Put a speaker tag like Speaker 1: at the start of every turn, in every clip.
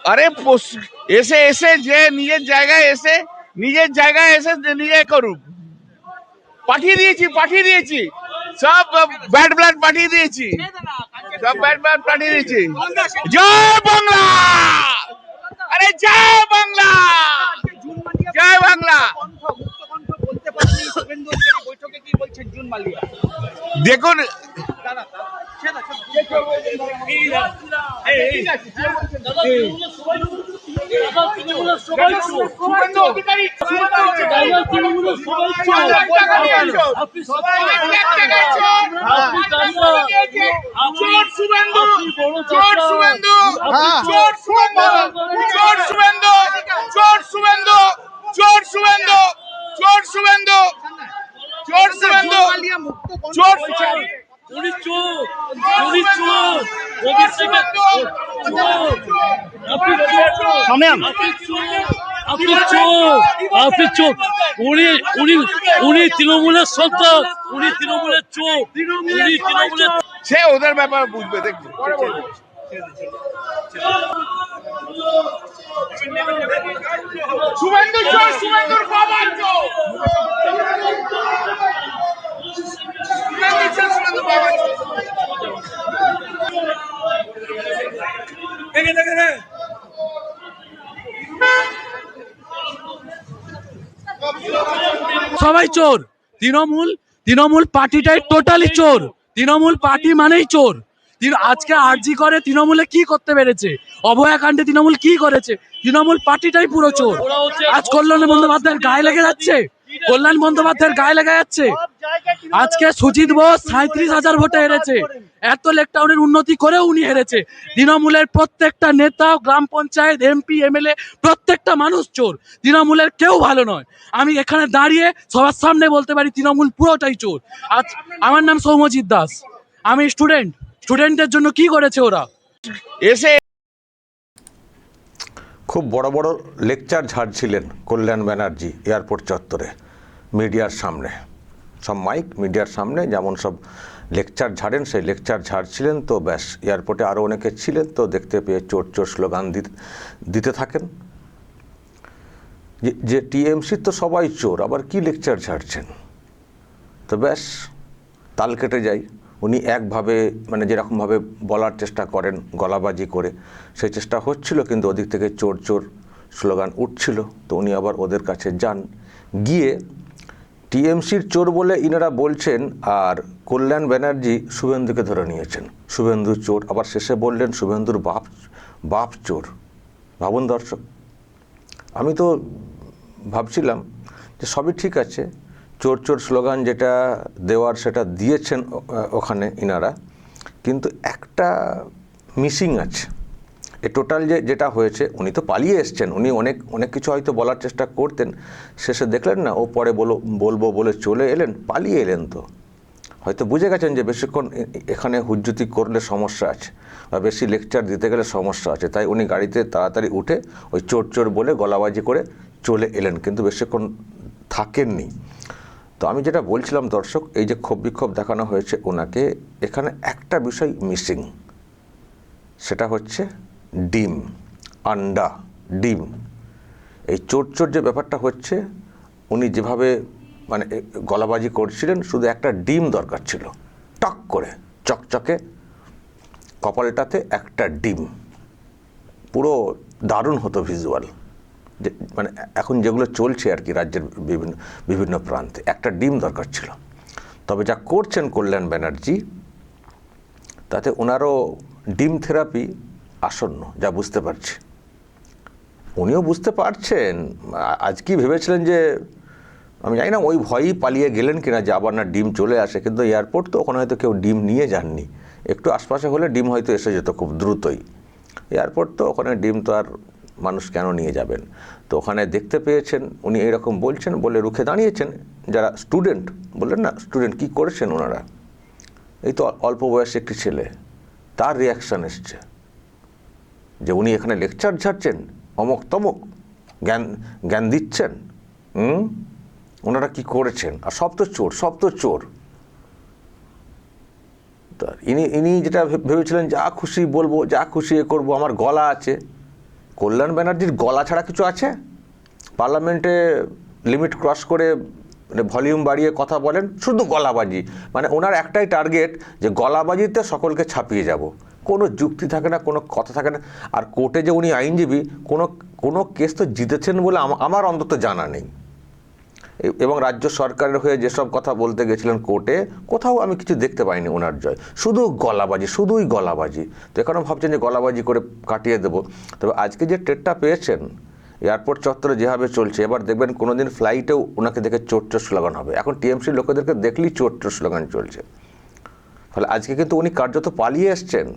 Speaker 1: আরে এসে এসে যে নিজের জায়গায় এসে নিজে করুক। পাঠিয়ে দিয়েছি সব ব্যাড ব্লাড পাঠিয়ে দিয়েছি জয় বাংলা। আরে জয় বাংলা, জয় বাংলা। দেখুন
Speaker 2: উনি তৃণমূলের সন্তান, উনি তৃণমূলের চোখ, উনি তৃণমূলের।
Speaker 1: সে ওদের ব্যাপার বুঝবে, দেখবে শুভেন্দু চোর, শুভেন্দুর বাবার চোর, শুভেন্দু বাবার চোর।
Speaker 2: সবাই চোর। তৃণমূল পার্টিটাই টোটালি চোর। তৃণমূল পার্টি মানেই চোর। আজকে আরজি করে তৃণমূলে কি করতে পেরেছে, অভয়াকাণ্ডে তৃণমূল কি করেছে, তৃণমূল পার্টিটাই পুরো চোর। আজ কল্যাণ বন্দ্যোপাধ্যায়ের গায়ে লেগে যাচ্ছে, আজকে সুজিত বোস 37,000 ভোটে হেরেছে। এত লেকটাউনের উন্নতি করেও উনি হেরেছে। তৃণমূলের প্রত্যেকটা নেতা, গ্রাম পঞ্চায়েত, এমপি, এমএলএ, প্রত্যেকটা মানুষ চোর। তৃণমূলের কেউ ভালো নয়। আমি এখানে দাঁড়িয়ে সবার সামনে বলতে পারি তৃণমূল পুরোটাই চোর। আজ আমার নাম সৌম্যজিৎ দাস, আমি স্টুডেন্টের জন্য কি করেছে ওরা।
Speaker 1: এসে
Speaker 3: খুব বড় বড় লেকচার ঝাড়ছিলেন কল্যাণ ব্যানার্জি এয়ারপোর্ট চত্বরে, মিডিয়ার সামনে, সব মাইক মিডিয়ার সামনে যেমন সব লেকচার ঝাড়েন, সেই লেকচার ঝাড়ছিলেন। তো ব্যাস, এয়ারপোর্টে আরও অনেকে ছিলেন, তো দেখতে পেয়ে চোর চোর স্লোগান দিতে থাকেন যে টিএমসি তো সবাই চোর, আবার কি লেকচার ঝাড়ছেন। তো ব্যাস, তাল কেটে যায়। উনি একভাবে মানে যেরকমভাবে বলার চেষ্টা করেন গলাবাজি করে, সেই চেষ্টা হচ্ছিল, কিন্তু ওদিক থেকে চোর চোর স্লোগান উঠছিল। তো উনি আবার ওদের কাছে যান, গিয়ে টিএমসির চোর বলে ইনারা বলছেন, আর কল্যাণ ব্যানার্জি শুভেন্দুকে ধরে নিয়েছেন, শুভেন্দু চোর। আবার শেষে বললেন শুভেন্দুর বাপ চোর। ভাবুন দর্শক, আমি তো ভাবছিলাম যে সবই ঠিক আছে, চোর চোর স্লোগান যেটা দেওয়ার সেটা দিয়েছেন ওখানে ইনারা, কিন্তু একটা মিসিং আছে। এ টোটাল যেটা হয়েছে, উনি তো পালিয়ে এসছেন, উনি অনেক কিছু হয়তো বলার চেষ্টা করতেন, শেষে দেখলেন না, ও পরে বলবো বলে চলে এলেন, পালিয়ে এলেন। তো হয়তো বুঝে গেছেন যে বেশিক্ষণ এখানে হুজ্জুতি করলে সমস্যা আছে, বা বেশি লেকচার দিতে গেলে সমস্যা আছে, তাই উনি গাড়িতে তাড়াতাড়ি উঠে ওই চোর চোর বলে গলাবাজি করে চলে এলেন, কিন্তু বেশিক্ষণ থাকেননি। তো আমি যেটা বলছিলাম দর্শক, এই যে ক্ষোভ বিক্ষোভ দেখানো হয়েছে ওনাকে, এখানে একটা বিষয় মিসিং, সেটা হচ্ছে ডিম, আন্ডা, ডিম। এই চোর চোর যে ব্যাপারটা হচ্ছে, উনি যেভাবে মানে গলাবাজি করছিলেন, শুধু একটা ডিম দরকার ছিল, টক করে চকচকে কপালটাতে একটা ডিম, পুরো দারুণ হতো ভিজুয়াল। যে মানে এখন যেগুলো চলছে আর কি রাজ্যের বিভিন্ন প্রান্তে, একটা ডিম দরকার ছিল। তবে যা করছেন কল্যাণ ব্যানার্জি, তাতে ওনারও ডিম থেরাপি আসন্ন, যা বুঝতে পারছি। উনিও বুঝতে পারছেন। আজ কি ভেবেছিলেন যে, আমি জানি না ওই ভয়ই পালিয়ে গেলেন কিনা, যে আবার না ডিম চলে আসে, কিন্তু এয়ারপোর্ট তো, ওখানে হয়তো কেউ ডিম নিয়ে যাননি। একটু আশপাশে হলে ডিম হয়তো এসে যেত খুব দ্রুতই। এয়ারপোর্ট তো, ওখানে ডিম তো আর মানুষ কেন নিয়ে যাবেন। তো ওখানে দেখতে পেয়েছেন উনি এরকম বলছেন বলে রুখে দাঁড়িয়েছেন যারা স্টুডেন্ট, বললেন না স্টুডেন্ট, কি করেছেন ওনারা, এই তো অল্প বয়সী একটি ছেলে, তার রিয়াকশান এসছে যে উনি এখানে লেকচার ঝাড়ছেন, অমক তমক জ্ঞান দিচ্ছেন। ওনারা কি করেছেন, আর সব তো চোর। ইনি যেটা ভেবেছিলেন, যা খুশি বলবো, যা খুশি এ করবো, আমার গলা আছে, কল্যাণ ব্যানার্জির গলা ছাড়া কিছু আছে? পার্লামেন্টে লিমিট ক্রস করে মানে ভলিউম বাড়িয়ে কথা বলেন, শুধু গলাবাজি। মানে ওনার একটাই টার্গেট যে গলাবাজিতে সকলকে ছাপিয়ে যাব। কোনো যুক্তি থাকে না, কোনো কথা থাকে না। আর কোর্টে যে উনি আইনজীবী, কোনো কেস তো জিতেছেন বলে আমার অন্তত জানা নেই। এবং রাজ্য সরকারের হয়ে যেসব কথা বলতে গেছিলেন কোর্টে, কোথাও আমি কিছু দেখতে পাইনি ওনার জয়। শুধু গলাবাজি, শুধুই গলাবাজি। তো এখানেও ভাবছেন যে গলাবাজি করে কাটিয়ে দেবো। তবে আজকে যে ট্রেডটা পেয়েছেন, এয়ারপোর্ট চত্বরে যেভাবে চলছে, এবার দেখবেন কোনোদিন ফ্লাইটেও ওনাকে দেখে চোর চোর স্লোগান হবে। এখন টিএমসির লোকেদেরকে দেখলেই চোর চোর স্লোগান চলছে। ফলে আজকে কিন্তু উনি কার্যত পালিয়ে এসছেন,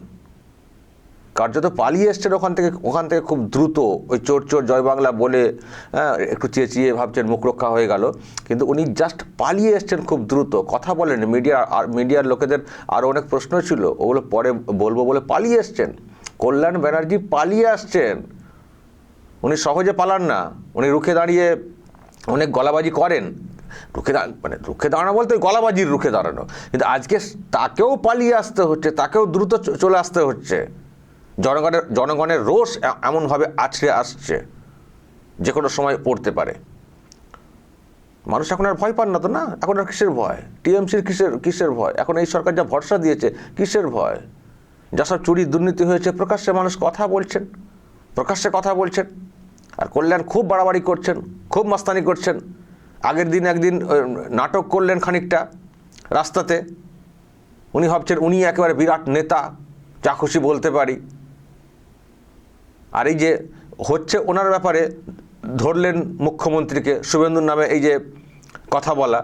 Speaker 3: ওখান থেকে খুব দ্রুত ওই চোর চোর জয় বাংলা বলে একটু চেঁচিয়ে ভাবছেন মুখ রক্ষা হয়ে গেল, কিন্তু উনি জাস্ট পালিয়ে এসছেন খুব দ্রুত। কথা বলেন, মিডিয়ার লোকেদের আরও অনেক প্রশ্ন ছিল, ওগুলো পরে বলবো বলে পালিয়ে এসছেন। কল্যাণ ব্যানার্জি পালিয়ে আসছেন, উনি সহজে পালান না। উনি রুখে দাঁড়িয়ে অনেক গলাবাজি করেন, রুখে দাঁড়ানো বলতে গলাবাজির রুখে দাঁড়ানো। কিন্তু আজকে তাকেও পালিয়ে আসতে হচ্ছে, তাকেও দ্রুত চলে আসতে হচ্ছে। জনগণের রোষ এমনভাবে আছড়ে আসছে, যে কোনো সময় পড়তে পারে। মানুষ এখন আর ভয় পান না তো, না এখন আর কিসের ভয়? টিএমসির কিসের ভয়? এখন এই সরকার যা ভরসা দিয়েছে, কিসের ভয়? যা সব চুরি দুর্নীতি হয়েছে, প্রকাশ্যে মানুষ কথা বলছেন। আর কল্যাণ খুব বাড়াবাড়ি করছেন, খুব মাস্তানি করছেন। আগের দিন একদিন নাটক করলেন খানিকটা রাস্তাতে, উনি ভাবছেন উনি একেবারে বিরাট নেতা, যা খুশি বলতে পারি। আর এই যে হচ্ছে ওনার ব্যাপারে ধরলেন মুখ্যমন্ত্রীকে, শুভেন্দুর নামে এই যে কথা বলা,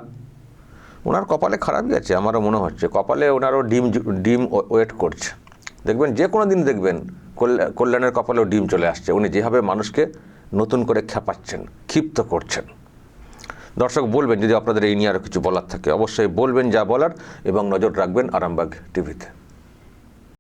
Speaker 3: ওনার কপালে খারাপই আছে আমারও মনে হচ্ছে। কপালে ওনারও ডিম ওয়েট করছে। দেখবেন যে কোনো দিন দেখবেন কল্যাণের কপালেও ডিম চলে আসছে। উনি যেভাবে মানুষকে নতুন করে খেপাচ্ছেন, ক্ষিপ্ত করছেন। দর্শক বলবেন যদি আপনাদের এই নিয়ে আরও কিছু বলার থাকে, অবশ্যই বলবেন যা বলার, এবং নজর রাখবেন আরামবাগ টিভিতে।